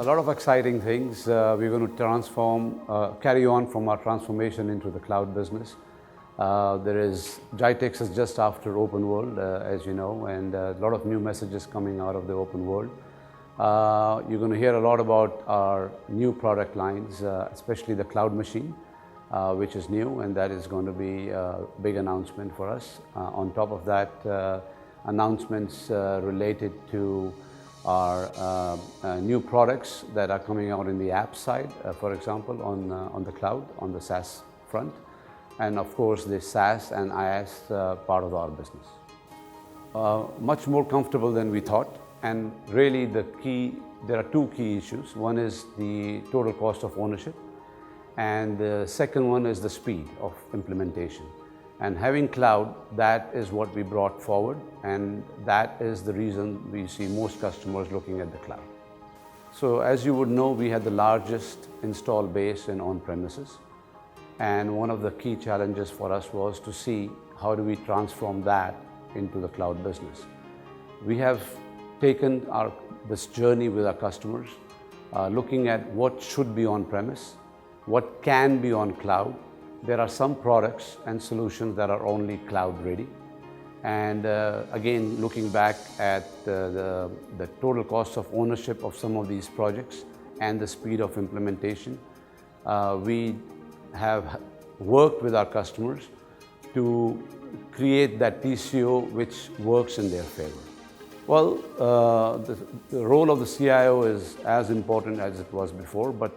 A lot of exciting things. We're going to carry on from our transformation into the cloud business. GITEX is just after Open World, as you know, and a lot of new messages coming out of the Open World. You're going to hear a lot about our new product lines, especially the Cloud Machine, which is new, and that is going to be a big announcement for us. On top of that, announcements related to our new products that are coming out in the app side, for example, on the cloud, on the SaaS front, and of course the SaaS and IaaS part of our business. Much more comfortable than we thought, and really there are two key issues. One is the total cost of ownership, and the second one is the speed of implementation. And having cloud, that is what we brought forward, and that is the reason we see most customers looking at the cloud. So as you would know, we had the largest install base in on-premises, and one of the key challenges for us was to see how do we transform that into the cloud business. We have taken this journey with our customers, looking at what should be on-premise, what can be on cloud. There are some products and solutions that are only cloud ready. And again, looking back at the total cost of ownership of some of these projects and the speed of implementation, we have worked with our customers to create that TCO which works in their favor. Well, the role of the CIO is as important as it was before, but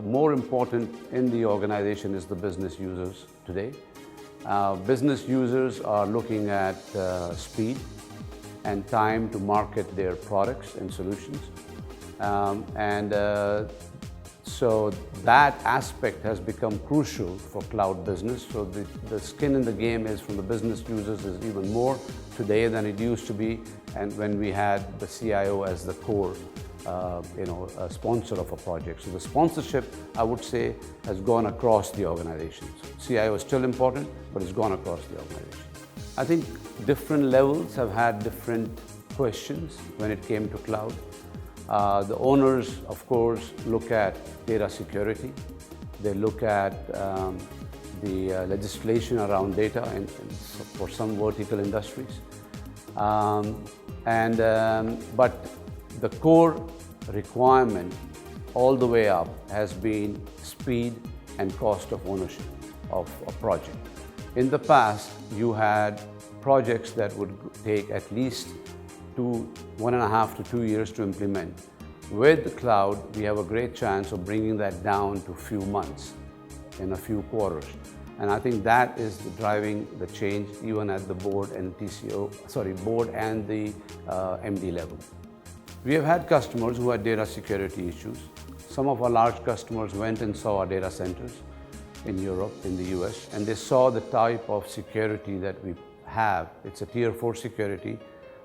more important in the organization is the business users today. Business users are looking at speed and time to market their products and solutions. So that aspect has become crucial for cloud business. So the skin in the game is from the business users is even more today than it used to be, and when we had the CIO as the core sponsor of a project. So the sponsorship, I would say, has gone across the organization. CIO is still important, but it's gone across the organization. I think different levels have had different questions when it came to cloud. The owners, of course, look at data security. They look at the legislation around data and for some vertical industries. But the core requirement all the way up has been speed and cost of ownership of a project. In the past, you had projects that would take at least 1.5 to 2 years to implement. With the cloud, we have a great chance of bringing that down to a few months, in a few quarters. And I think that is driving the change even at the board and board and the MD level. We have had customers who had data security issues. Some of our large customers went and saw our data centers in Europe, in the US, and they saw the type of security that we have. It's a tier 4 security,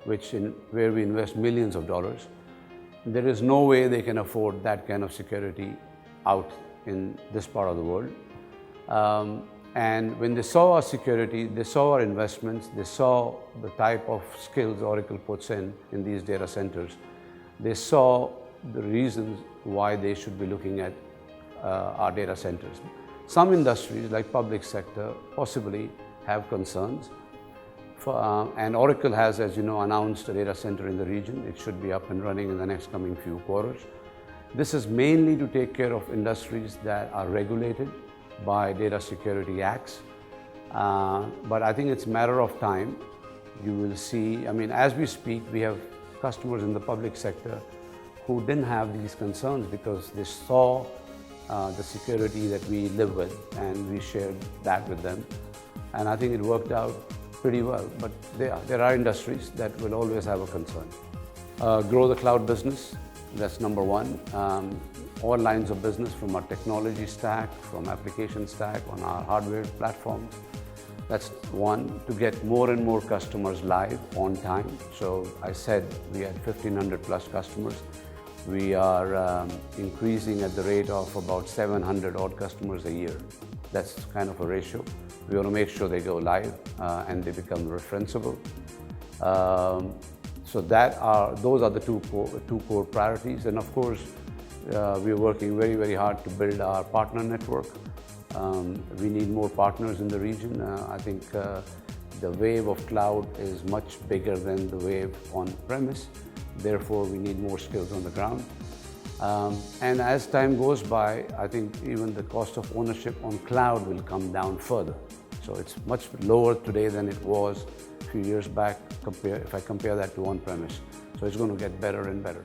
where we invest millions of dollars. There is no way they can afford that kind of security out in this part of the world. And when they saw our security, they saw our investments, they saw the type of skills Oracle puts in these data centers. They saw the reasons why they should be looking at our data centers. Some industries, like public sector, possibly have concerns. And Oracle has, as you know, announced a data center in the region. It should be up and running in the next coming few quarters. This is mainly to take care of industries that are regulated by data security acts. But I think it's a matter of time. You will see, as we speak, we have customers in the public sector who didn't have these concerns because they saw the security that we live with, and we shared that with them. And I think it worked out pretty well, but there are industries that will always have a concern. Grow the cloud business, that's number one. All lines of business, from our technology stack, from application stack, on our hardware platforms. That's one, to get more and more customers live on time. So I said we had 1,500 plus customers. We are increasing at the rate of about 700 odd customers a year. That's kind of a ratio. We want to make sure they go live and they become referenceable. So those are the two core priorities. And of course, we are working very, very hard to build our partner network. We need more partners in the region. I think the wave of cloud is much bigger than the wave on-premise. Therefore, we need more skills on the ground. And as time goes by, I think even the cost of ownership on cloud will come down further. So it's much lower today than it was a few years back if I compare that to on-premise. So it's going to get better and better.